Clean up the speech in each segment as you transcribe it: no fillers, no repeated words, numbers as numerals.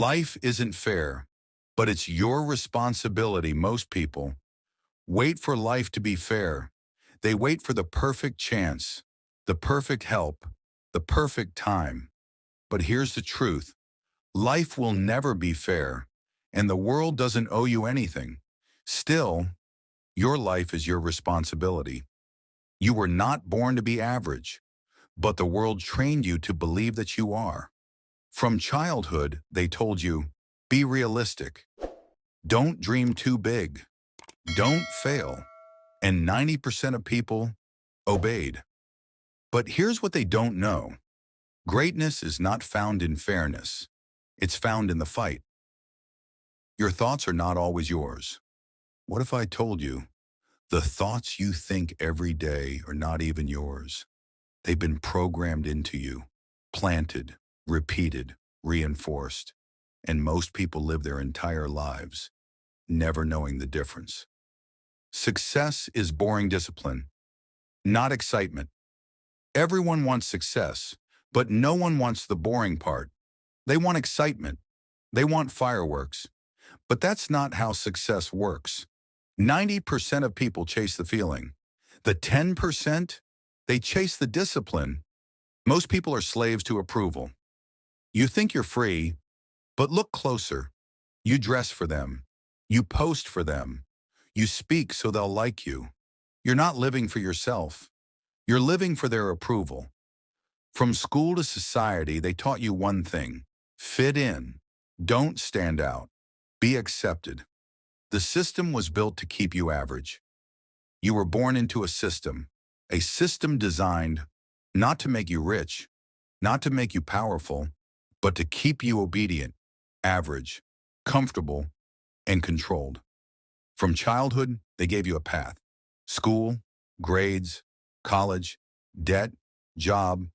Life isn't fair, but it's your responsibility. Most people wait for life to be fair. They wait for the perfect chance, the perfect help, the perfect time. But here's the truth. Life will never be fair, and the world doesn't owe you anything. Still, your life is your responsibility. You were not born to be average, but the world trained you to believe that you are. From childhood, they told you, be realistic. Don't dream too big. Don't fail. And 90% of people obeyed. But here's what they don't know. Greatness is not found in fairness. It's found in the fight. Your thoughts are not always yours. What if I told you the thoughts you think every day are not even yours? They've been programmed into you, planted, repeated, reinforced. And most people live their entire lives never knowing the difference. Success is boring discipline, not excitement. Everyone wants success, but no one wants the boring part. They want excitement. They want fireworks. But that's not how success works. 90% of people chase the feeling. The 10%, they chase the discipline. Most people are slaves to approval. You think you're free, but look closer. You dress for them. You post for them. You speak so they'll like you. You're not living for yourself. You're living for their approval. From school to society, they taught you one thing: fit in. Don't stand out. Be accepted. The system was built to keep you average. You were born into a system designed not to make you rich, not to make you powerful, but to keep you obedient, average, comfortable, and controlled. From childhood, they gave you a path: school, grades, college, debt, job,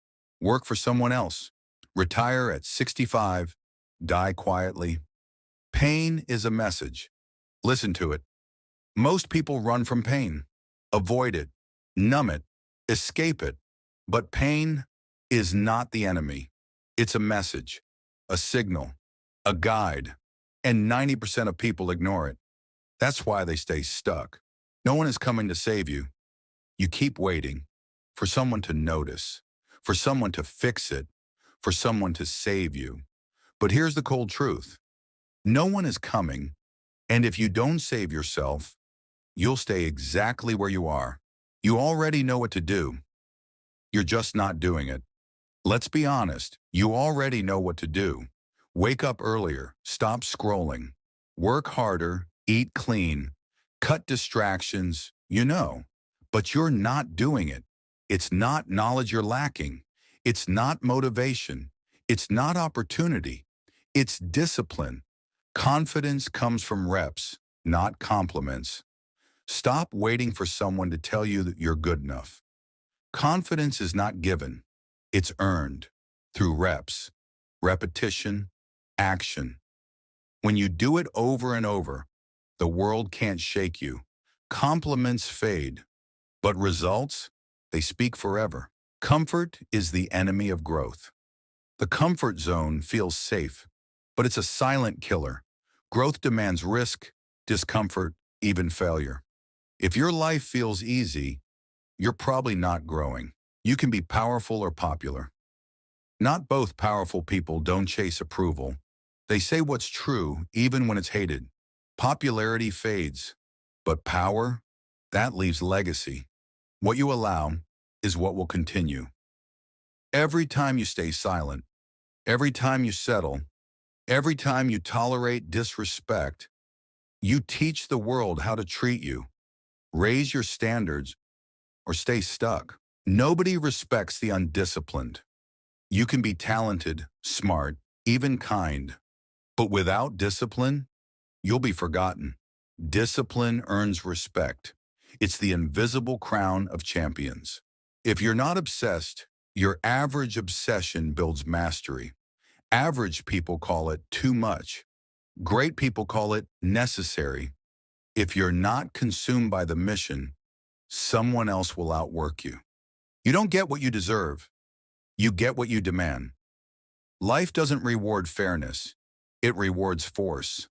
work for someone else, retire at 65, die quietly. Pain is a message. Listen to it. Most people run from pain, avoid it, numb it, escape it. But pain is not the enemy. It's a message, a signal, a guide, and 90% of people ignore it. That's why they stay stuck. No one is coming to save you. You keep waiting for someone to notice, for someone to fix it, for someone to save you. But here's the cold truth. No one is coming, and if you don't save yourself, you'll stay exactly where you are. You already know what to do. You're just not doing it. Let's be honest. You already know what to do. Wake up earlier. Stop scrolling. Work harder. Eat clean. Cut distractions. You know. But you're not doing it. It's not knowledge you're lacking. It's not motivation. It's not opportunity. It's discipline. Confidence comes from reps, not compliments. Stop waiting for someone to tell you that you're good enough. Confidence is not given. It's earned through reps, repetition, action. When you do it over and over, the world can't shake you. Compliments fade, but results, they speak forever. Comfort is the enemy of growth. The comfort zone feels safe, but it's a silent killer. Growth demands risk, discomfort, even failure. If your life feels easy, you're probably not growing. You can be powerful or popular. Not both powerful people don't chase approval. They say what's true even when it's hated. Popularity fades, but power, that leaves legacy. What you allow is what will continue. Every time you stay silent, every time you settle, every time you tolerate disrespect, you teach the world how to treat you. Raise your standards or stay stuck. Nobody respects the undisciplined. You can be talented, smart, even kind, but without discipline, you'll be forgotten. Discipline earns respect. It's the invisible crown of champions. If you're not obsessed, your average obsession builds mastery. Average people call it too much. Great people call it necessary. If you're not consumed by the mission, someone else will outwork you. You don't get what you deserve. You get what you demand. Life doesn't reward fairness. It rewards force.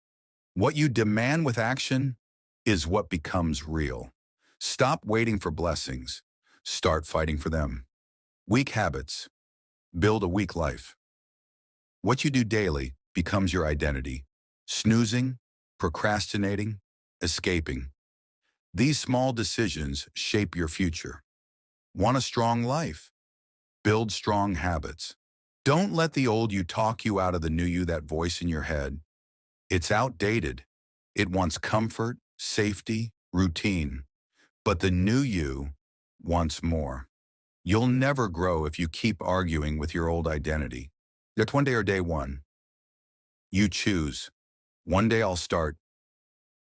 What you demand with action is what becomes real. Stop waiting for blessings. Start fighting for them. Weak habits build a weak life. What you do daily becomes your identity. Snoozing, procrastinating, escaping. These small decisions shape your future. Want a strong life? Build strong habits. Don't let the old you talk you out of the new you, that voice in your head. It's outdated. It wants comfort, safety, routine. But the new you wants more. You'll never grow if you keep arguing with your old identity. That's one day or day one. You choose. One day I'll start.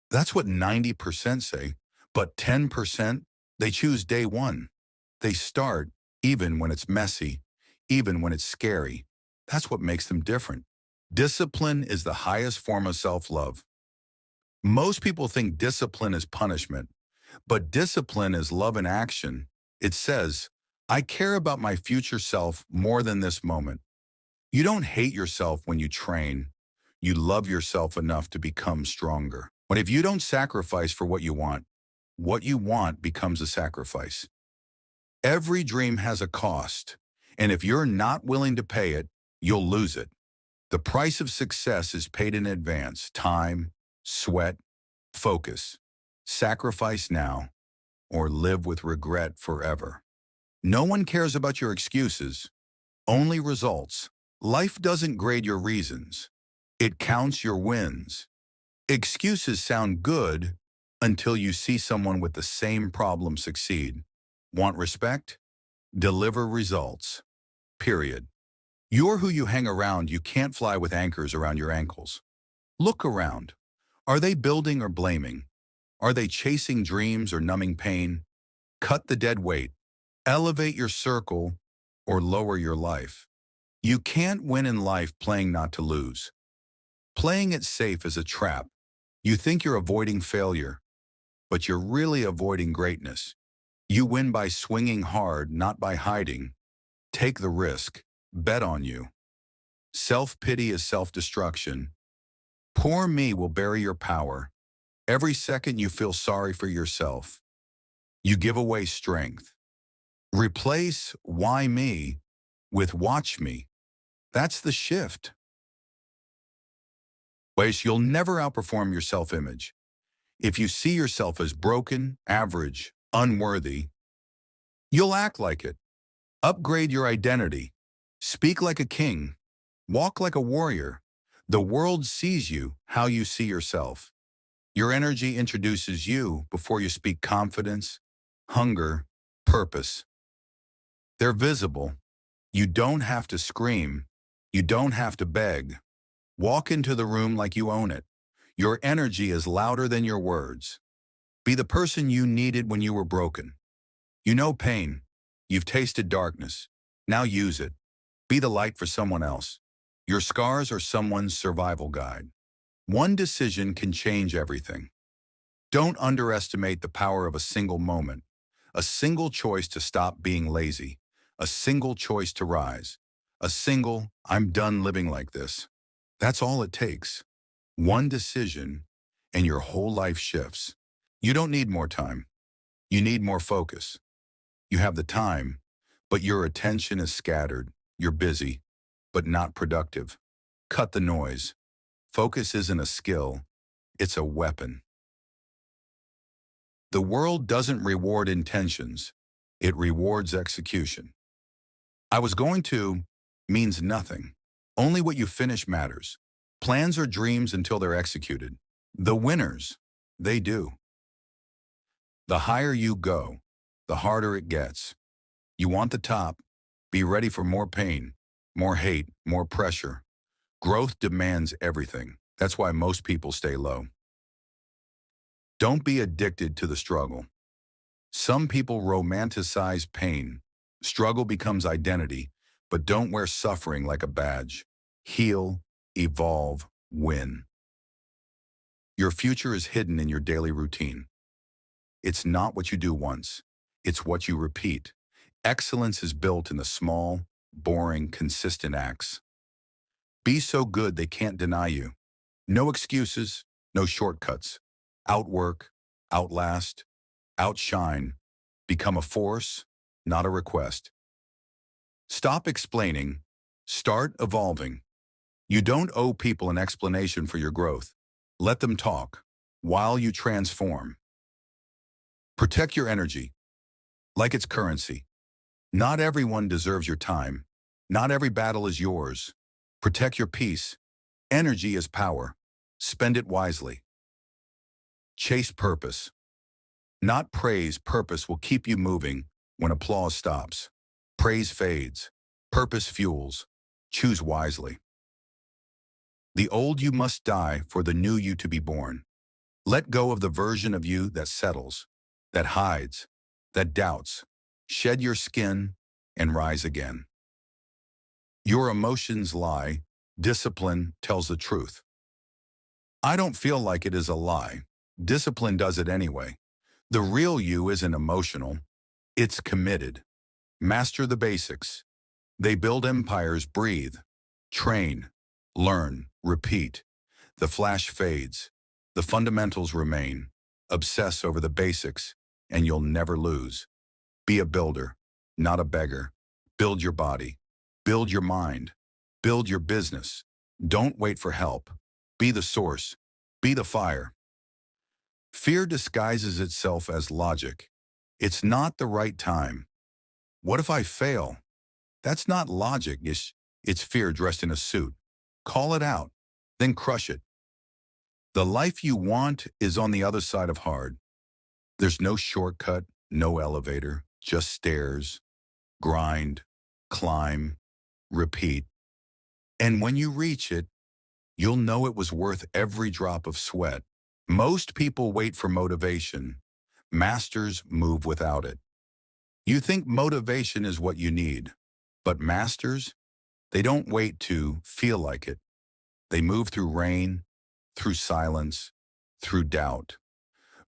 That's what 90% say. But 10%, they choose day one. They start even when it's messy, even when it's scary. That's what makes them different. Discipline is the highest form of self-love. Most people think discipline is punishment, but discipline is love in action. It says, I care about my future self more than this moment. You don't hate yourself when you train. You love yourself enough to become stronger. But if you don't sacrifice for what you want becomes a sacrifice. Every dream has a cost, and if you're not willing to pay it, you'll lose it. The price of success is paid in advance: time, sweat, focus. Sacrifice now, or live with regret forever. No one cares about your excuses, only results. Life doesn't grade your reasons. It counts your wins. Excuses sound good until you see someone with the same problem succeed. Want respect? Deliver results. Period. You're who you hang around. You can't fly with anchors around your ankles. Look around. Are they building or blaming? Are they chasing dreams or numbing pain? Cut the dead weight. Elevate your circle or lower your life. You can't win in life playing not to lose. Playing it safe is a trap. You think you're avoiding failure, but you're really avoiding greatness. You win by swinging hard, not by hiding. Take the risk. Bet on you. Self-pity is self-destruction. Poor me will bury your power. Every second you feel sorry for yourself, you give away strength. Replace why me with watch me. That's the shift. Ways you'll never outperform your self-image. If you see yourself as broken, average, unworthy, you'll act like it. Upgrade your identity. Speak like a king. Walk like a warrior. The world sees you how you see yourself. Your energy introduces you before you speak confidence, hunger, purpose. They're visible. You don't have to scream. You don't have to beg. Walk into the room like you own it. Your energy is louder than your words. Be the person you needed when you were broken. You know pain. You've tasted darkness. Now use it. Be the light for someone else. Your scars are someone's survival guide. One decision can change everything. Don't underestimate the power of a single moment. A single choice to stop being lazy. A single choice to rise. A single, I'm done living like this. That's all it takes. One decision, and your whole life shifts. You don't need more time. You need more focus. You have the time, but your attention is scattered. You're busy, but not productive. Cut the noise. Focus isn't a skill, it's a weapon. The world doesn't reward intentions, it rewards execution. I was going to means nothing. Only what you finish matters. Plans are dreams until they're executed. The winners, they do. The higher you go, the harder it gets. You want the top, be ready for more pain, more hate, more pressure. Growth demands everything. That's why most people stay low. Don't be addicted to the struggle. Some people romanticize pain. Struggle becomes identity, but don't wear suffering like a badge. Heal, evolve, win. Your future is hidden in your daily routine. It's not what you do once. It's what you repeat. Excellence is built in the small, boring, consistent acts. Be so good they can't deny you. No excuses, no shortcuts. Outwork, outlast, outshine. Become a force, not a request. Stop explaining. Start evolving. You don't owe people an explanation for your growth. Let them talk while you transform. Protect your energy like it's currency. Not everyone deserves your time. Not every battle is yours. Protect your peace. Energy is power. Spend it wisely. Chase purpose. Not praise. Purpose will keep you moving when applause stops. Praise fades. Purpose fuels. Choose wisely. The old you must die for the new you to be born. Let go of the version of you that settles, that hides, that doubts. Shed your skin and rise again. Your emotions lie. Discipline tells the truth. I don't feel like it is a lie. Discipline does it anyway. The real you isn't emotional. It's committed. Master the basics. They build empires. Breathe. Train. Learn. Repeat. The flash fades. The fundamentals remain. Obsess over the basics, and you'll never lose. Be a builder, not a beggar. Build your body. Build your mind. Build your business. Don't wait for help. Be the source. Be the fire. Fear disguises itself as logic. It's not the right time. What if I fail? That's not logic. It's fear dressed in a suit. Call it out, then crush it. The life you want is on the other side of hard. There's no shortcut, no elevator, just stairs. Grind, climb, repeat. And when you reach it, you'll know it was worth every drop of sweat. Most people wait for motivation. Masters move without it. You think motivation is what you need, but masters, they don't wait to feel like it. They move through rain, through silence, through doubt.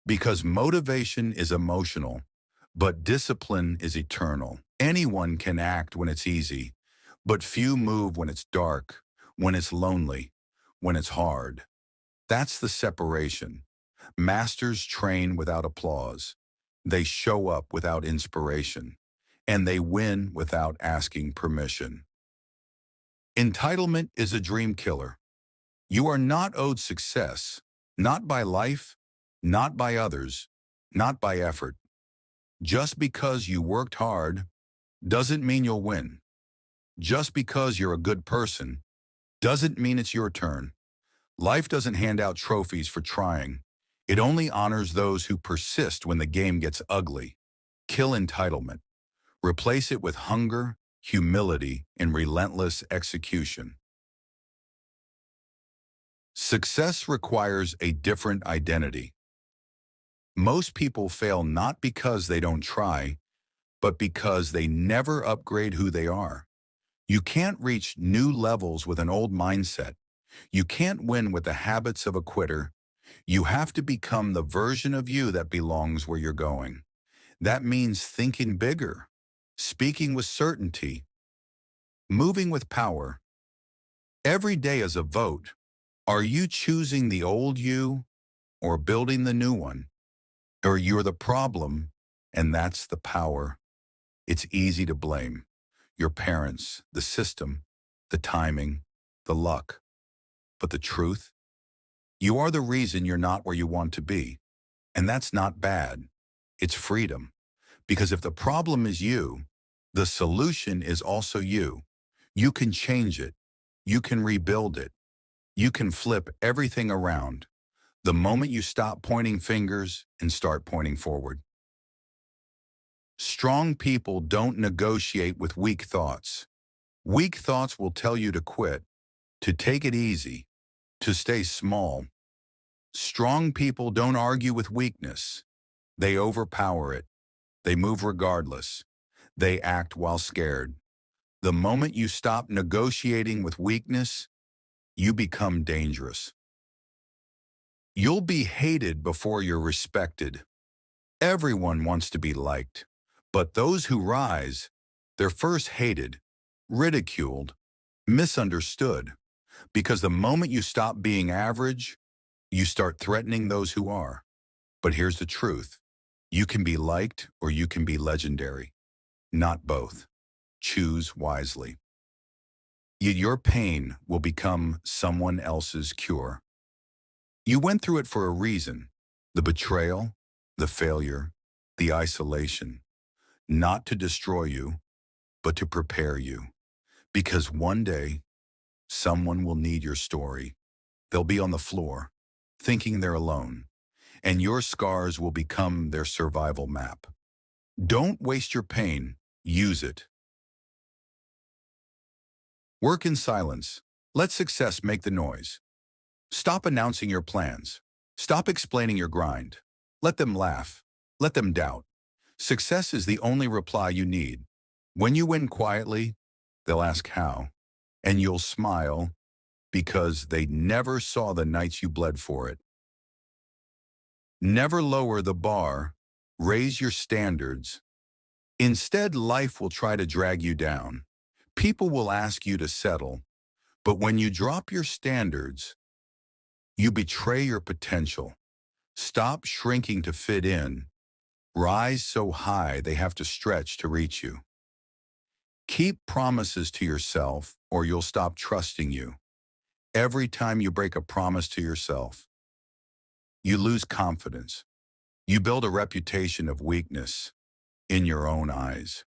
Because motivation is emotional, but discipline is eternal. Anyone can act when it's easy, but few move when it's dark, when it's lonely, when it's hard. That's the separation. Masters train without applause. They show up without inspiration, and they win without asking permission. Entitlement is a dream killer. You are not owed success, not by life, not by others, not by effort. Just because you worked hard doesn't mean you'll win. Just because you're a good person doesn't mean it's your turn. Life doesn't hand out trophies for trying. It only honors those who persist when the game gets ugly. Kill entitlement. Replace it with hunger, humility, and relentless execution. Success requires a different identity. Most people fail not because they don't try, but because they never upgrade who they are. You can't reach new levels with an old mindset. You can't win with the habits of a quitter. You have to become the version of you that belongs where you're going. That means thinking bigger, speaking with certainty, moving with power. Every day is a vote. Are you choosing the old you or building the new one? Or you're the problem, and that's the power. It's easy to blame your parents, the system, the timing, the luck. But the truth? You are the reason you're not where you want to be. And that's not bad. It's freedom. Because if the problem is you, the solution is also you. You can change it. You can rebuild it. You can flip everything around the moment you stop pointing fingers and start pointing forward. Strong people don't negotiate with weak thoughts. Weak thoughts will tell you to quit, to take it easy, to stay small. Strong people don't argue with weakness. They overpower it. They move regardless. They act while scared. The moment you stop negotiating with weakness, you become dangerous. You'll be hated before you're respected. Everyone wants to be liked, but those who rise, they're first hated, ridiculed, misunderstood. Because the moment you stop being average, you start threatening those who are. But here's the truth. You can be liked or you can be legendary. Not both. Choose wisely. Yet your pain will become someone else's cure. You went through it for a reason. The betrayal, the failure, the isolation. Not to destroy you, but to prepare you. Because one day, someone will need your story. They'll be on the floor, thinking they're alone, and your scars will become their survival map. Don't waste your pain, use it. Work in silence. Let success make the noise. Stop announcing your plans. Stop explaining your grind. Let them laugh. Let them doubt. Success is the only reply you need. When you win quietly, they'll ask how, and you'll smile because they never saw the nights you bled for it. Never lower the bar, raise your standards. Instead, life will try to drag you down. People will ask you to settle, but when you drop your standards, you betray your potential. Stop shrinking to fit in. Rise so high they have to stretch to reach you. Keep promises to yourself or you'll stop trusting you. Every time you break a promise to yourself, you lose confidence. You build a reputation of weakness in your own eyes.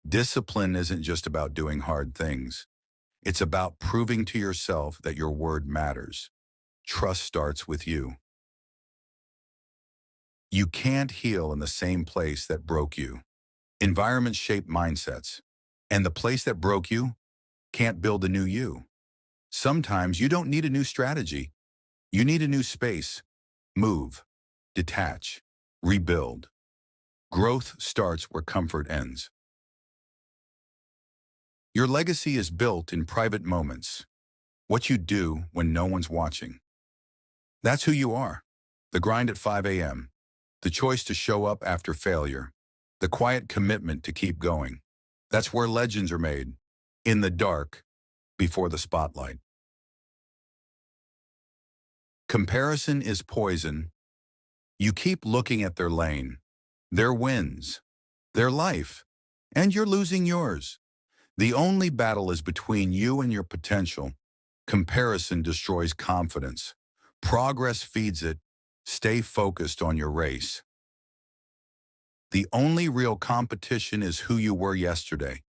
Discipline isn't just about doing hard things. It's about proving to yourself that your word matters. Trust starts with you. You can't heal in the same place that broke you. Environments shape mindsets, and the place that broke you can't build a new you. Sometimes you don't need a new strategy. You need a new space. Move, detach, rebuild. Growth starts where comfort ends. Your legacy is built in private moments. What you do when no one's watching. That's who you are. The grind at 5 a.m. The choice to show up after failure. The quiet commitment to keep going. That's where legends are made. In the dark, before the spotlight. Comparison is poison. You keep looking at their lane, their wins, their life, and you're losing yours. The only battle is between you and your potential. Comparison destroys confidence. Progress feeds it. Stay focused on your race. The only real competition is who you were yesterday.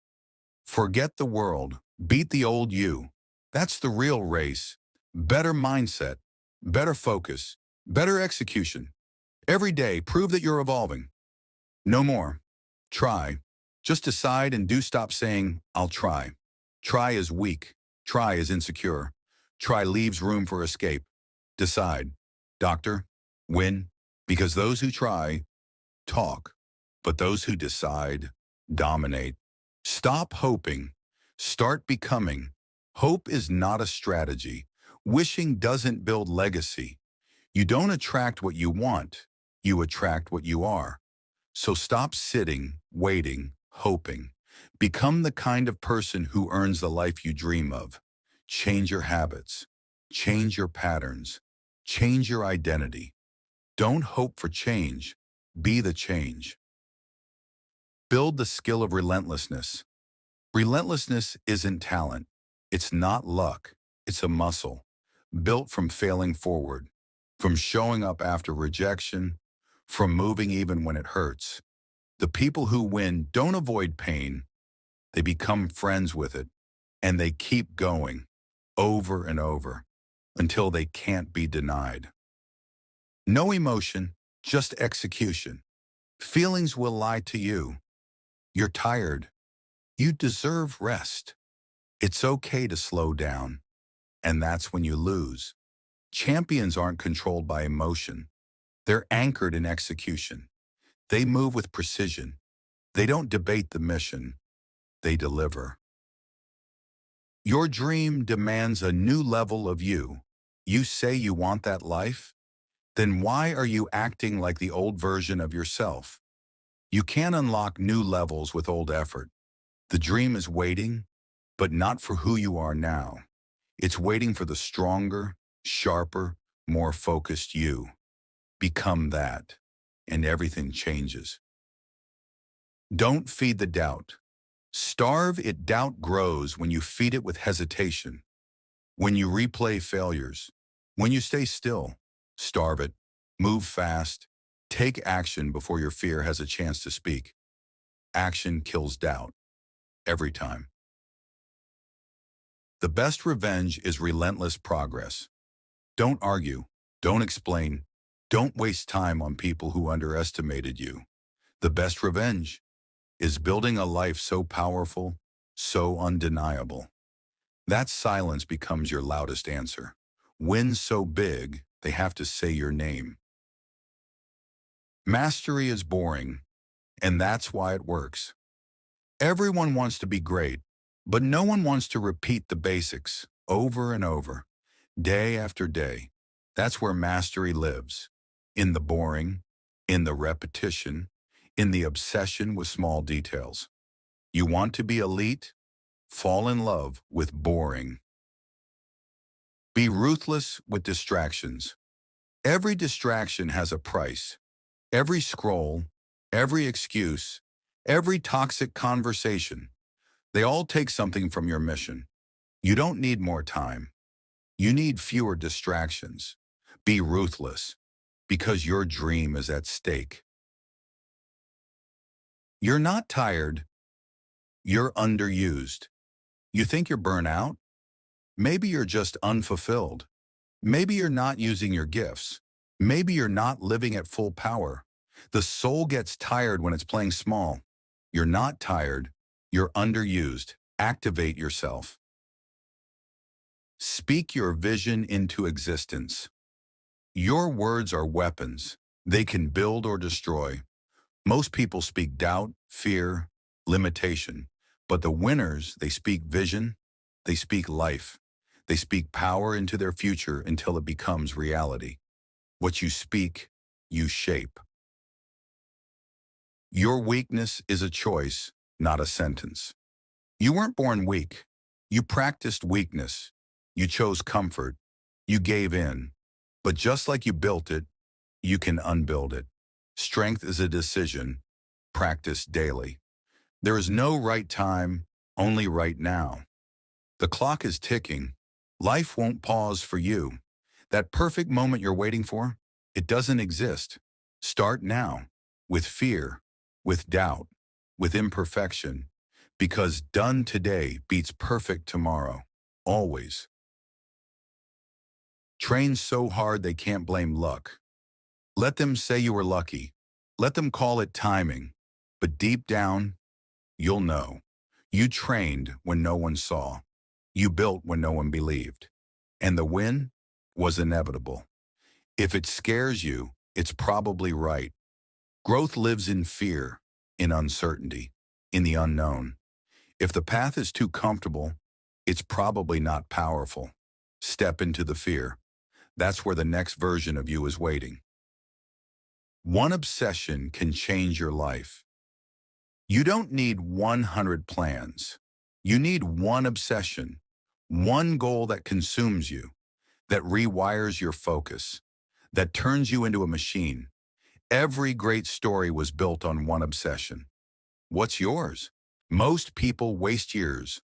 Forget the world. Beat the old you. That's the real race. Better mindset, better focus, better execution. Every day, prove that you're evolving. No more. Try. Just decide and do stop saying, I'll try. Try is weak. Try is insecure. Try leaves room for escape. Decide. Doctor, win. Because those who try, talk. But those who decide, dominate. Stop hoping. Start becoming. Hope is not a strategy. Wishing doesn't build legacy. You don't attract what you want. You attract what you are. So stop sitting, waiting, hoping. Become the kind of person who earns the life you dream of. Change your habits. Change your patterns. Change your identity. Don't hope for change. Be the change. Build the skill of relentlessness. Relentlessness isn't talent. It's not luck. It's a muscle, built from failing forward, from showing up after rejection, from moving even when it hurts. The people who win don't avoid pain. They become friends with it, and they keep going over and over until they can't be denied. No emotion, just execution. Feelings will lie to you. You're tired. You deserve rest. It's okay to slow down, and that's when you lose. Champions aren't controlled by emotion. They're anchored in execution. They move with precision. They don't debate the mission. They deliver. Your dream demands a new level of you. You say you want that life? Then why are you acting like the old version of yourself? You can't unlock new levels with old effort. The dream is waiting, but not for who you are now. It's waiting for the stronger, sharper, more focused you. Become that, and everything changes. Don't feed the doubt. Starve it. Doubt grows when you feed it with hesitation, when you replay failures, when you stay still. Starve it. Move fast. Take action before your fear has a chance to speak. Action kills doubt, every time. The best revenge is relentless progress. Don't argue. Don't explain. Don't waste time on people who underestimated you. The best revenge is building a life so powerful, so undeniable. That silence becomes your loudest answer. Wins so big, they have to say your name. Mastery is boring, and that's why it works. Everyone wants to be great, but no one wants to repeat the basics over and over, day after day. That's where mastery lives. In the boring, in the repetition, in the obsession with small details. You want to be elite? Fall in love with boring. Be ruthless with distractions. Every distraction has a price. Every scroll, every excuse, every toxic conversation, they all take something from your mission. You don't need more time. You need fewer distractions. Be ruthless, because your dream is at stake. You're not tired. You're underused. You think you're burnt out? Maybe you're just unfulfilled. Maybe you're not using your gifts. Maybe you're not living at full power. The soul gets tired when it's playing small. You're not tired. You're underused. Activate yourself. Speak your vision into existence. Your words are weapons. They can build or destroy. Most people speak doubt, fear, limitation. But the winners, they speak vision. They speak life. They speak power into their future until it becomes reality. What you speak, you shape. Your weakness is a choice, not a sentence. You weren't born weak. You practiced weakness. You chose comfort. You gave in. But just like you built it, you can unbuild it. Strength is a decision. Practice daily. There is no right time, only right now. The clock is ticking. Life won't pause for you. That perfect moment you're waiting for, it doesn't exist. Start now, with fear, with doubt, with imperfection, because done today beats perfect tomorrow, always. Train so hard they can't blame luck. Let them say you were lucky. Let them call it timing. But deep down, you'll know. You trained when no one saw. You built when no one believed. And the win was inevitable. If it scares you, it's probably right. Growth lives in fear, in uncertainty, in the unknown. If the path is too comfortable, it's probably not powerful. Step into the fear. That's where the next version of you is waiting. One obsession can change your life. You don't need 100 plans. You need one obsession, one goal that consumes you, that rewires your focus, that turns you into a machine. Every great story was built on one obsession. What's yours? Most people waste years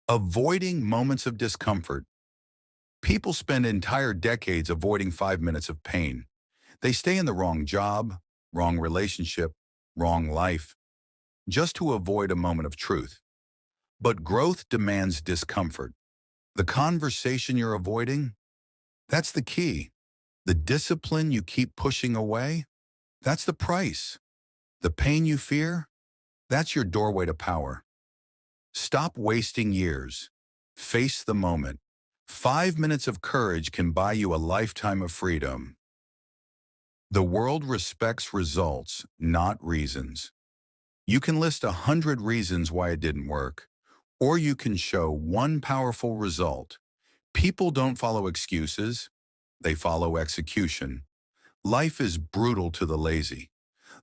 avoiding moments of discomfort. People spend entire decades avoiding 5 minutes of pain. They stay in the wrong job, wrong relationship, wrong life, just to avoid a moment of truth. But growth demands discomfort. The conversation you're avoiding, that's the key. The discipline you keep pushing away, that's the price. The pain you fear, that's your doorway to power. Stop wasting years. Face the moment. 5 minutes of courage can buy you a lifetime of freedom. The world respects results, not reasons. You can list 100 reasons why it didn't work, or you can show one powerful result. People don't follow excuses, they follow execution. Life is brutal to the lazy.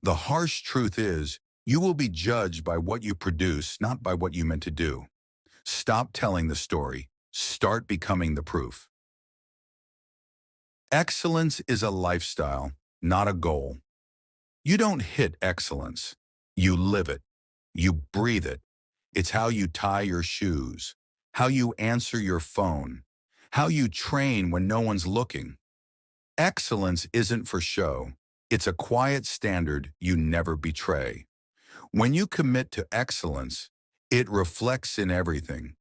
The harsh truth is, you will be judged by what you produce, not by what you meant to do. Stop telling the story. Start becoming the proof. Excellence is a lifestyle, not a goal. You don't hit excellence. You live it. You breathe it. It's how you tie your shoes, how you answer your phone, how you train when no one's looking. Excellence isn't for show. It's a quiet standard you never betray. When you commit to excellence, it reflects in everything,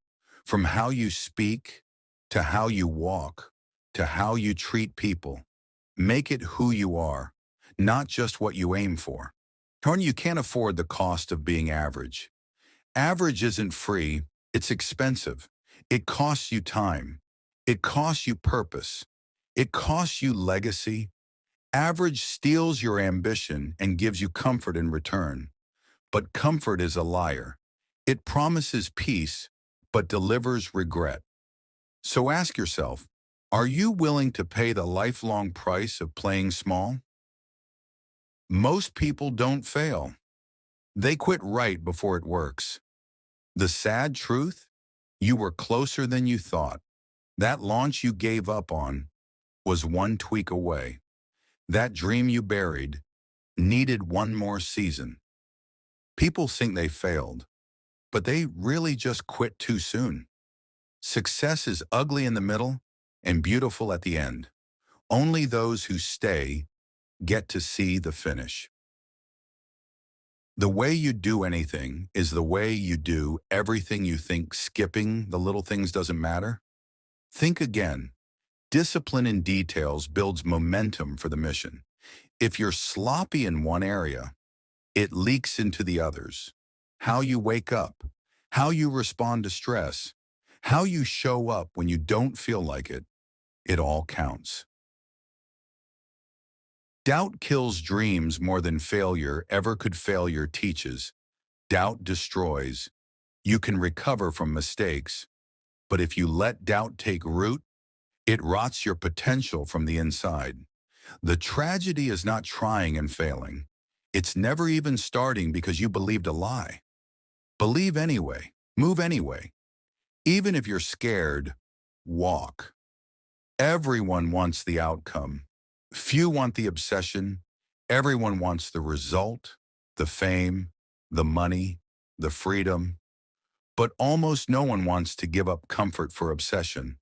from how you speak, to how you walk, to how you treat people. Make it who you are, not just what you aim for. Tony, you can't afford the cost of being average. Average isn't free, it's expensive. It costs you time. It costs you purpose. It costs you legacy. Average steals your ambition and gives you comfort in return. But comfort is a liar. It promises peace, but delivers regret. So ask yourself, are you willing to pay the lifelong price of playing small? Most people don't fail. They quit right before it works. The sad truth? You were closer than you thought. That launch you gave up on was one tweak away. That dream you buried needed one more season. People think they failed, but they really just quit too soon. Success is ugly in the middle and beautiful at the end. Only those who stay get to see the finish. The way you do anything is the way you do everything you think skipping the little things doesn't matter. Think again. Discipline in details builds momentum for the mission. If you're sloppy in one area, it leaks into the others. How you wake up, how you respond to stress, how you show up when you don't feel like it all counts. Doubt kills dreams more than failure ever could. Failure teaches. Doubt destroys. You can recover from mistakes, but if you let doubt take root, it rots your potential from the inside. The tragedy is not trying and failing. It's never even starting because you believed a lie. Believe anyway. Move anyway. Even if you're scared, walk. Everyone wants the outcome. Few want the obsession. Everyone wants the result, the fame, the money, the freedom. But almost no one wants to give up comfort for obsession.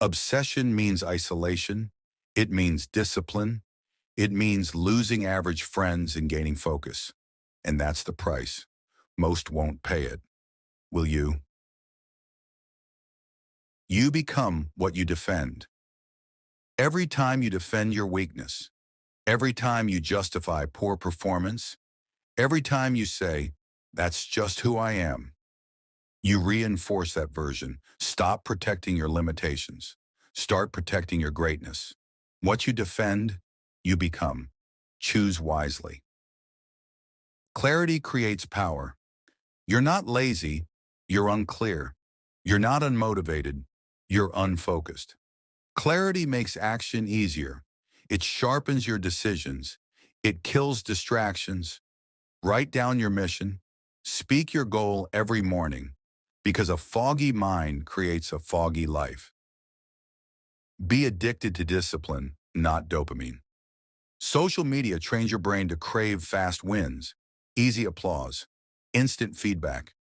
Obsession means isolation. It means discipline. It means losing average friends and gaining focus. And that's the price. Most won't pay it. Will you? You become what you defend. Every time you defend your weakness, every time you justify poor performance, every time you say, that's just who I am, you reinforce that version. Stop protecting your limitations. Start protecting your greatness. What you defend, you become. Choose wisely. Clarity creates power. You're not lazy, you're unclear. You're not unmotivated, you're unfocused. Clarity makes action easier. It sharpens your decisions. It kills distractions. Write down your mission. Speak your goal every morning, because a foggy mind creates a foggy life. Be addicted to discipline, not dopamine. Social media trains your brain to crave fast wins, easy applause, instant feedback.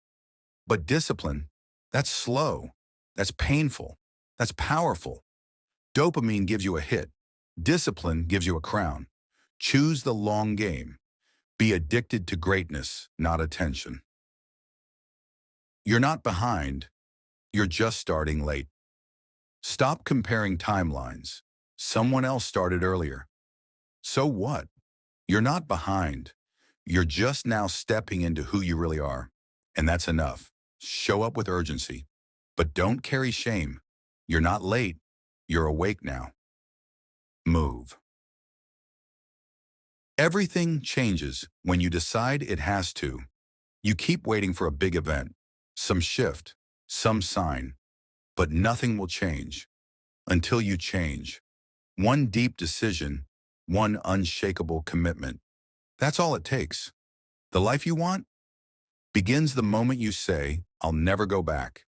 But discipline, that's slow, that's painful, that's powerful. Dopamine gives you a hit. Discipline gives you a crown. Choose the long game. Be addicted to greatness, not attention. You're not behind. You're just starting late. Stop comparing timelines. Someone else started earlier. So what? You're not behind. You're just now stepping into who you really are. And that's enough. Show up with urgency. But don't carry shame. You're not late. You're awake now. Move. Everything changes when you decide it has to. You keep waiting for a big event, some shift, some sign, but nothing will change until you change. One deep decision, one unshakable commitment. That's all it takes. The life you want begins the moment you say, I'll never go back.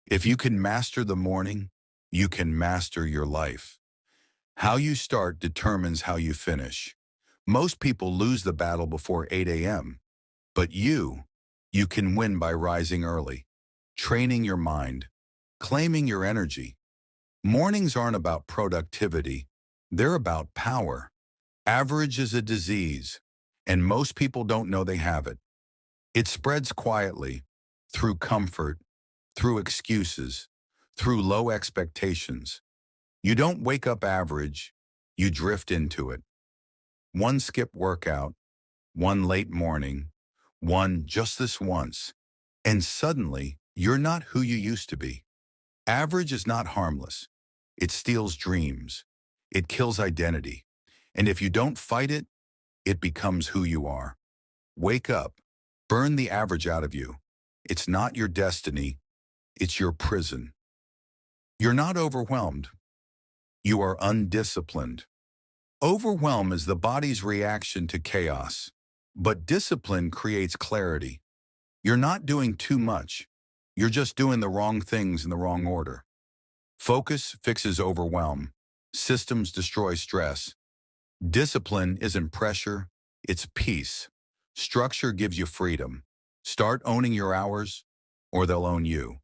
If you can master the morning, you can master your life. How you start determines how you finish. Most people lose the battle before 8 a.m., but you can win by rising early, training your mind, claiming your energy. Mornings aren't about productivity, they're about power. Average is a disease, and most people don't know they have it. It spreads quietly, through comfort, through excuses, through low expectations. You don't wake up average, you drift into it. One skip workout, one late morning, one just this once, and suddenly you're not who you used to be. Average is not harmless. It steals dreams. It kills identity. And if you don't fight it, it becomes who you are. Wake up. Burn the average out of you. It's not your destiny. It's your prison. You're not overwhelmed. You are undisciplined. Overwhelm is the body's reaction to chaos, but discipline creates clarity. You're not doing too much. You're just doing the wrong things in the wrong order. Focus fixes overwhelm. Systems destroy stress. Discipline isn't pressure, it's peace. Structure gives you freedom. Start owning your hours, or they'll own you.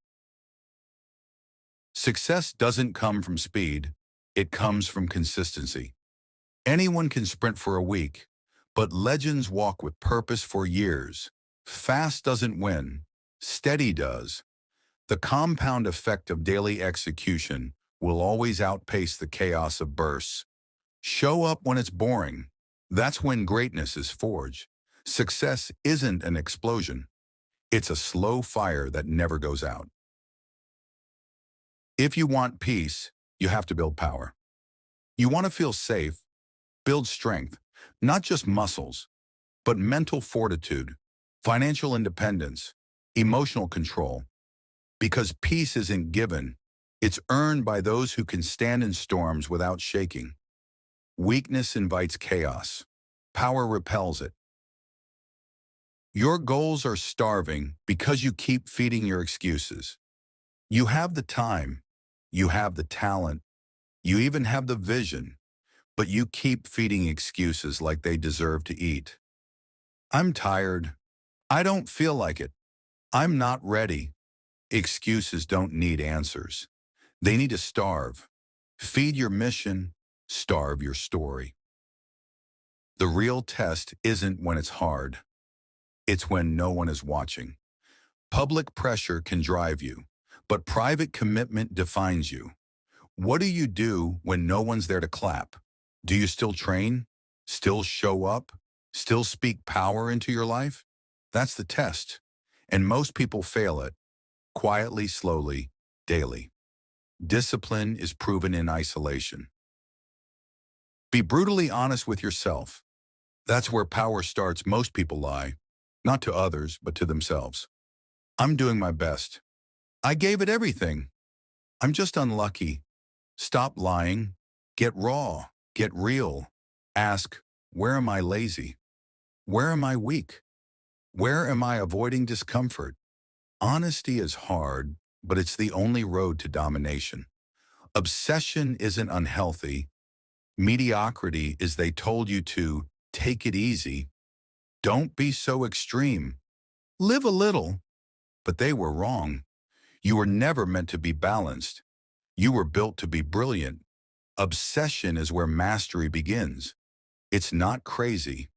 Success doesn't come from speed, it comes from consistency. Anyone can sprint for a week, but legends walk with purpose for years. Fast doesn't win, steady does. The compound effect of daily execution will always outpace the chaos of bursts. Show up when it's boring. That's when greatness is forged. Success isn't an explosion. It's a slow fire that never goes out. If you want peace, you have to build power. You want to feel safe, build strength, not just muscles, but mental fortitude, financial independence, emotional control. Because peace isn't given, it's earned by those who can stand in storms without shaking. Weakness invites chaos. Power repels it. Your goals are starving because you keep feeding your excuses. You have the time, you have the talent, you even have the vision, but you keep feeding excuses like they deserve to eat. I'm tired. I don't feel like it. I'm not ready. Excuses don't need answers. They need to starve. Feed your mission, starve your story. The real test isn't when it's hard. It's when no one is watching. Public pressure can drive you, but private commitment defines you. What do you do when no one's there to clap? Do you still train? Still show up? Still speak power into your life? That's the test. And most people fail it, quietly, slowly, daily. Discipline is proven in isolation. Be brutally honest with yourself. That's where power starts. Most people lie, not to others, but to themselves. I'm doing my best. I gave it everything. I'm just unlucky. Stop lying. Get raw. Get real. Ask, where am I lazy? Where am I weak? Where am I avoiding discomfort? Honesty is hard, but it's the only road to domination. Obsession isn't unhealthy. Mediocrity is they told you to take it easy. Don't be so extreme. Live a little, but they were wrong. You were never meant to be balanced. You were built to be brilliant. Obsession is where mastery begins. It's not crazy.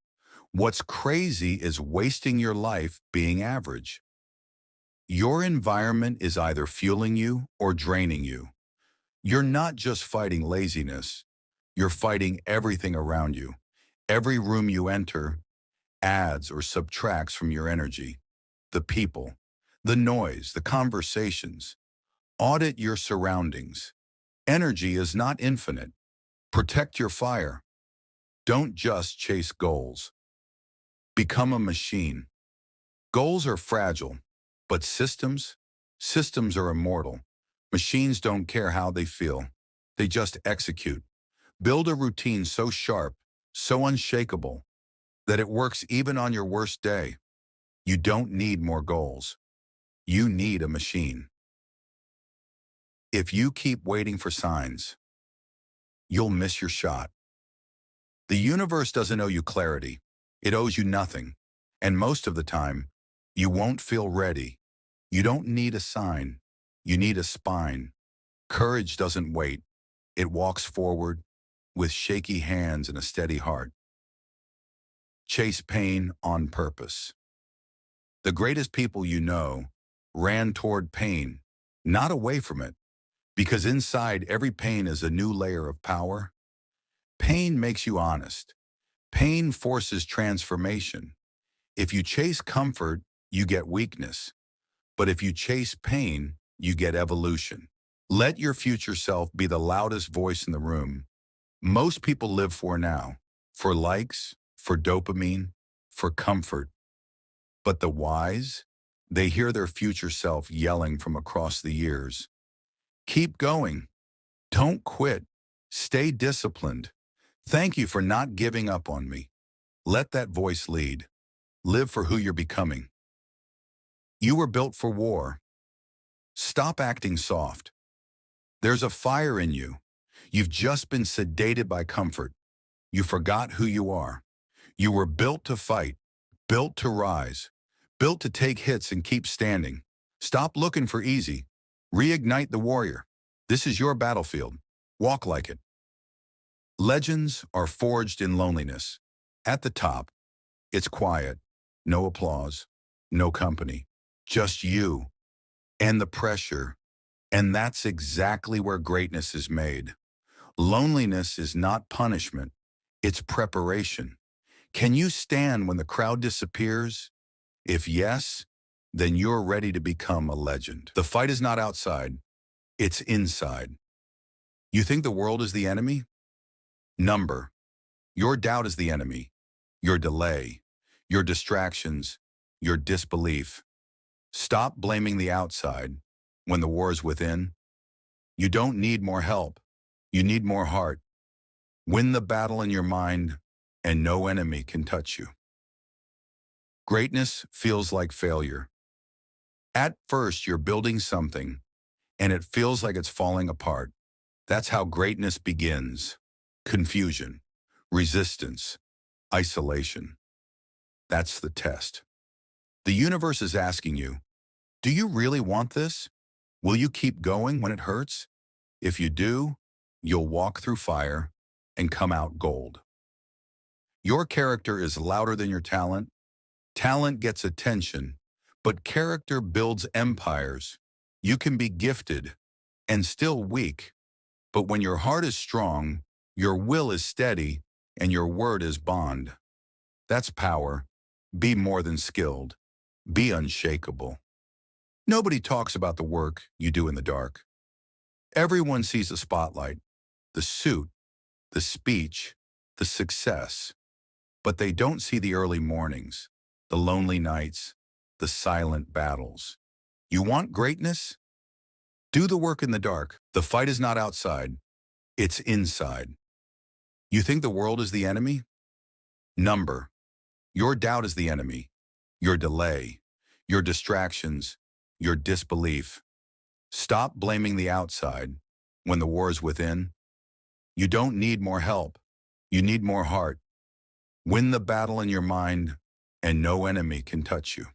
What's crazy is wasting your life being average. Your environment is either fueling you or draining you. You're not just fighting laziness. You're fighting everything around you. Every room you enter adds or subtracts from your energy. The people, the noise, the conversations. Audit your surroundings. Energy is not infinite. Protect your fire. Don't just chase goals. Become a machine. Goals are fragile, but systems are immortal. Machines don't care how they feel. They just execute. Build a routine so sharp, so unshakable, that it works even on your worst day. You don't need more goals. You need a machine. If you keep waiting for signs, you'll miss your shot. The universe doesn't owe you clarity. It owes you nothing. And most of the time, you won't feel ready. You don't need a sign. You need a spine. Courage doesn't wait. It walks forward with shaky hands and a steady heart. Chase pain on purpose. The greatest people you know ran toward pain, not away from it, because inside every pain is a new layer of power. Pain makes you honest. Pain forces transformation. If you chase comfort, you get weakness. But if you chase pain, you get evolution. Let your future self be the loudest voice in the room. Most people live for now, for likes, for dopamine, for comfort. But the wise, they hear their future self yelling from across the years. Keep going. Don't quit. Stay disciplined. Thank you for not giving up on me. Let that voice lead. Live for who you're becoming. You were built for war. Stop acting soft. There's a fire in you. You've just been sedated by comfort. You forgot who you are. You were built to fight, built to rise, built to take hits and keep standing. Stop looking for easy. Reignite the warrior. This is your battlefield. Walk like it. Legends are forged in loneliness. At the top, it's quiet. No applause, no company. Just you and the pressure. And that's exactly where greatness is made. Loneliness is not punishment. It's preparation. Can you stand when the crowd disappears? If yes, then you're ready to become a legend. The fight is not outside. It's inside. You think the world is the enemy? Number. Your doubt is the enemy. Your delay. Your distractions. Your disbelief. Stop blaming the outside when the war is within. You don't need more help. You need more heart. Win the battle in your mind, and no enemy can touch you. Greatness feels like failure. At first, you're building something, and it feels like it's falling apart. That's how greatness begins. Confusion, resistance, isolation. That's the test. The universe is asking you, do you really want this? Will you keep going when it hurts? If you do, you'll walk through fire and come out gold. Your character is louder than your talent. Talent gets attention, but character builds empires. You can be gifted and still weak, but when your heart is strong, your will is steady, and your word is bond. That's power. Be more than skilled. Be unshakable. Nobody talks about the work you do in the dark. Everyone sees the spotlight, the suit, the speech, the success, but they don't see the early mornings, the lonely nights, the silent battles. You want greatness? Do the work in the dark. The fight is not outside, it's inside. You think the world is the enemy? Number. Your doubt is the enemy. Your delay, your distractions, your disbelief. Stop blaming the outside when the war is within. You don't need more help. You need more heart. Win the battle in your mind, and no enemy can touch you.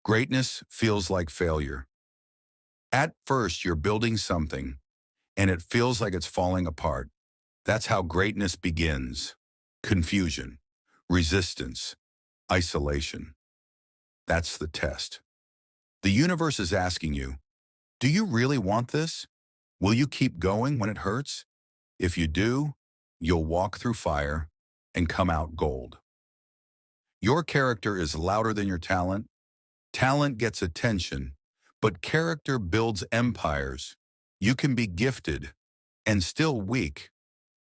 Greatness feels like failure. At first, you're building something, and it feels like it's falling apart. That's how greatness begins. Confusion, resistance, isolation. That's the test. The universe is asking you, do you really want this? Will you keep going when it hurts? If you do, you'll walk through fire and come out gold. Your character is louder than your talent. Talent gets attention, but character builds empires. You can be gifted and still weak,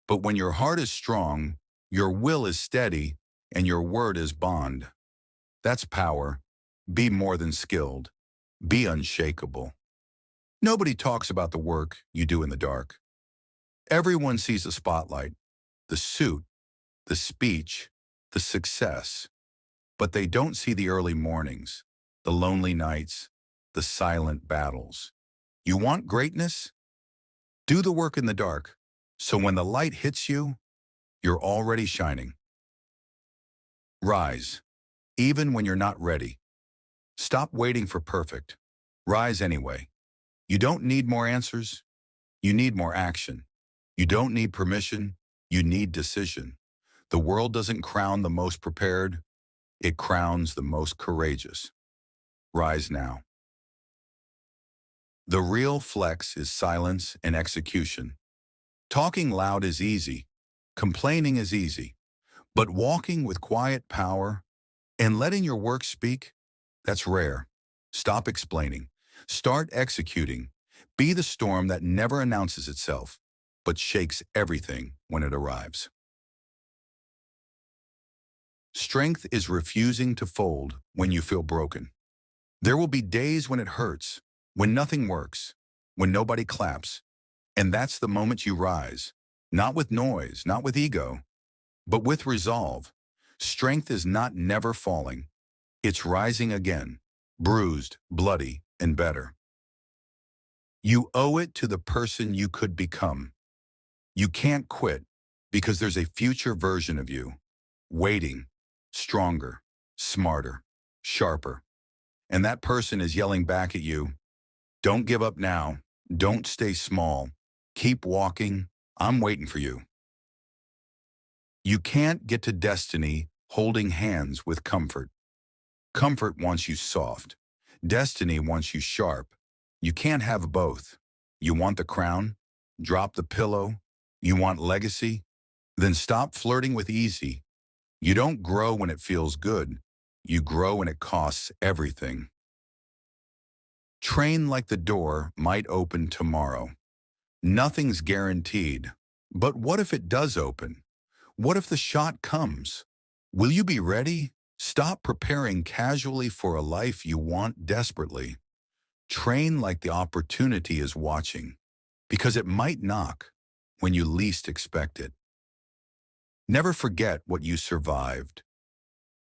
but when your heart is strong, your will is steady, and your word is bond. That's power. Be more than skilled. Be unshakable. Nobody talks about the work you do in the dark. Everyone sees the spotlight, the suit, the speech, the success, but they don't see the early mornings, the lonely nights, the silent battles. You want greatness? Do the work in the dark, so when the light hits you, you're already shining. Rise, even when you're not ready. Stop waiting for perfect. Rise anyway. You don't need more answers. You need more action. You don't need permission. You need decision. The world doesn't crown the most prepared. It crowns the most courageous. Rise now. The real flex is silence and execution. Talking loud is easy. Complaining is easy. But walking with quiet power and letting your work speak, that's rare. Stop explaining. Start executing. Be the storm that never announces itself, but shakes everything when it arrives. Strength is refusing to fold when you feel broken. There will be days when it hurts, when nothing works, when nobody claps, and that's the moment you rise. Not with noise, not with ego, but with resolve. Strength is not never falling. It's rising again, bruised, bloody, and better. You owe it to the person you could become. You can't quit because there's a future version of you, waiting, stronger, smarter, sharper. And that person is yelling back at you, don't give up now. Don't stay small. Keep walking. I'm waiting for you. You can't get to destiny holding hands with comfort. Comfort wants you soft. Destiny wants you sharp. You can't have both. You want the crown? Drop the pillow. You want legacy? Then stop flirting with easy. You don't grow when it feels good. You grow when it costs everything. Train like the door might open tomorrow. Nothing's guaranteed. But what if it does open? What if the shot comes? Will you be ready? Stop preparing casually for a life you want desperately. Train like the opportunity is watching, because it might knock when you least expect it. Never forget what you survived.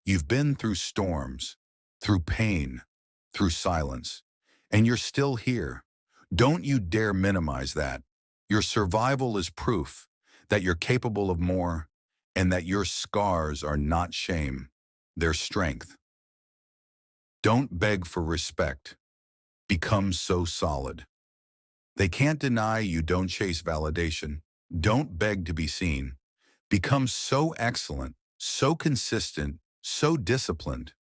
You've been through storms, through pain, through silence, and you're still here. Don't you dare minimize that. Your survival is proof that you're capable of more and that your scars are not shame, they're strength. Don't beg for respect. Become so solid. They can't deny you don't chase validation. Don't beg to be seen. Become so excellent, so consistent, so disciplined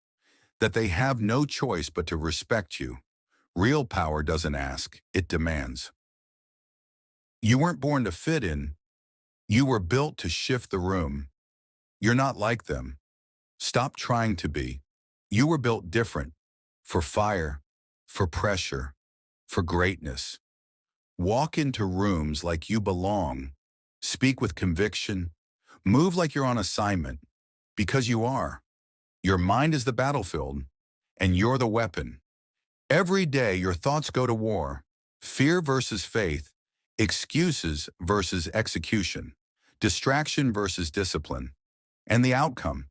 that they have no choice but to respect you. Real power doesn't ask, it demands. You weren't born to fit in. You were built to shift the room. You're not like them. Stop trying to be. You were built different, for fire, for pressure, for greatness. Walk into rooms like you belong. Speak with conviction. Move like you're on assignment, because you are. Your mind is the battlefield, and you're the weapon. Every day your thoughts go to war. Fear versus faith, excuses versus execution, distraction versus discipline. And the outcome?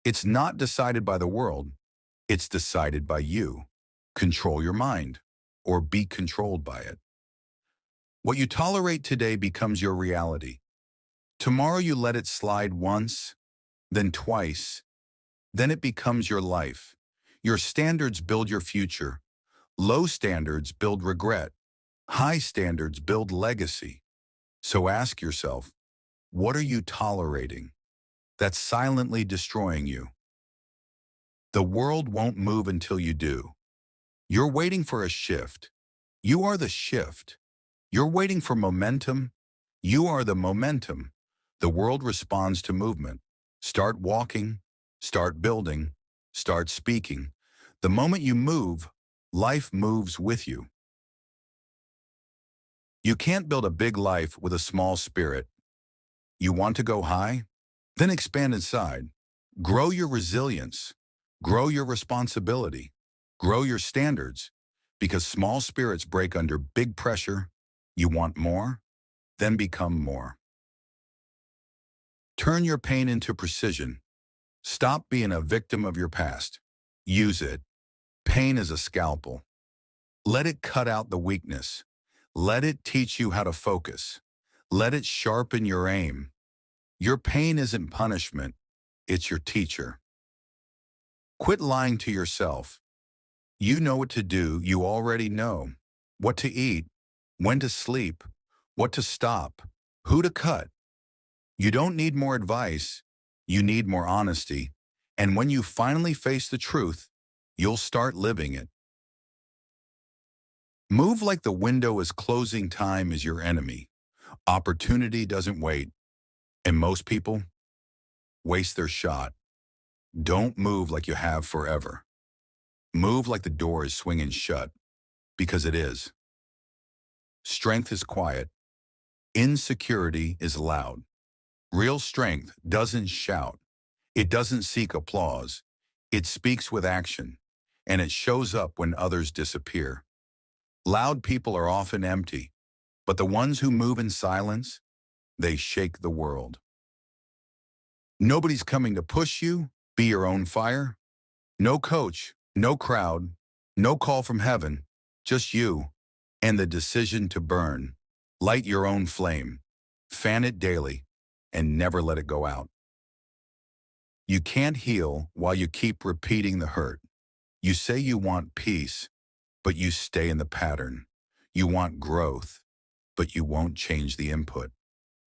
It's not decided by the world. It's decided by you. Control your mind, or be controlled by it. What you tolerate today becomes your reality. Tomorrow you let it slide once, then twice, then it becomes your life. Your standards build your future. Low standards build regret. High standards build legacy. So ask yourself, what are you tolerating that's silently destroying you? The world won't move until you do. You're waiting for a shift. You are the shift. You're waiting for momentum. You are the momentum. The world responds to movement. Start walking, start building, start speaking. The moment you move, life moves with you. You can't build a big life with a small spirit. You want to go high? Then expand inside. Grow your resilience. Grow your responsibility. Grow your standards. Because small spirits break under big pressure. You want more? Then become more. Turn your pain into precision. Stop being a victim of your past. Use it. Pain is a scalpel. Let it cut out the weakness. Let it teach you how to focus. Let it sharpen your aim. Your pain isn't punishment, it's your teacher. Quit lying to yourself. You know what to do, you already know. What to eat, when to sleep, what to stop, who to cut. You don't need more advice, you need more honesty. And when you finally face the truth, you'll start living it. Move like the window is closing, time is your enemy. Opportunity doesn't wait, and most people waste their shot. Don't move like you have forever. Move like the door is swinging shut, because it is. Strength is quiet. Insecurity is loud. Real strength doesn't shout. It doesn't seek applause. It speaks with action, and it shows up when others disappear. Loud people are often empty, but the ones who move in silence, they shake the world. Nobody's coming to push you. Be your own fire. No coach, no crowd, no call from heaven, just you and the decision to burn. Light your own flame, fan it daily, and never let it go out. You can't heal while you keep repeating the hurt. You say you want peace, but you stay in the pattern. You want growth, but you won't change the input.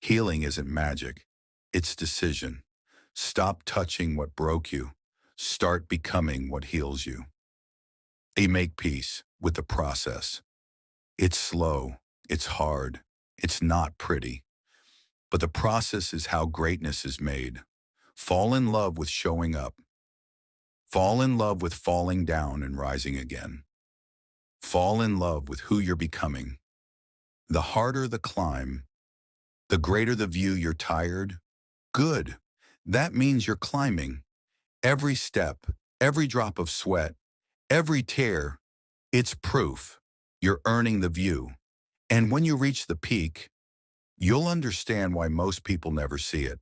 Healing isn't magic, it's decision. Stop touching what broke you. Start becoming what heals you. Make peace with the process. It's slow, it's hard, it's not pretty, but the process is how greatness is made. Fall in love with showing up. Fall in love with falling down and rising again. Fall in love with who you're becoming. The harder the climb, the greater the view. You're tired? Good. That means you're climbing. Every step, every drop of sweat, every tear, it's proof. You're earning the view. And when you reach the peak, you'll understand why most people never see it.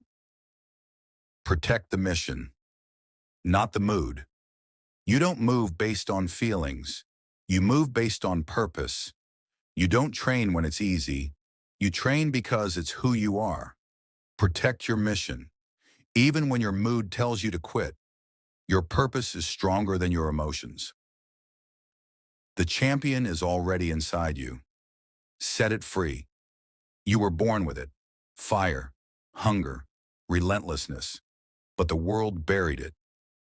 Protect the mission, not the mood. You don't move based on feelings. You move based on purpose. You don't train when it's easy. You train because it's who you are. Protect your mission. Even when your mood tells you to quit, your purpose is stronger than your emotions. The champion is already inside you. Set it free. You were born with it. Fire, hunger, relentlessness. But the world buried it,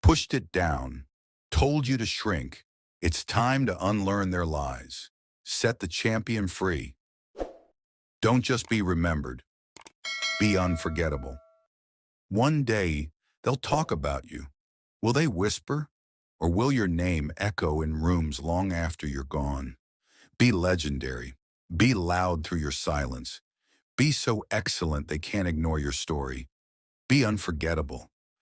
pushed it down, told you to shrink. It's time to unlearn their lies. Set the champion free. Don't just be remembered. Be unforgettable. One day, they'll talk about you. Will they whisper? Or will your name echo in rooms long after you're gone? Be legendary. Be loud through your silence. Be so excellent they can't ignore your story. Be unforgettable.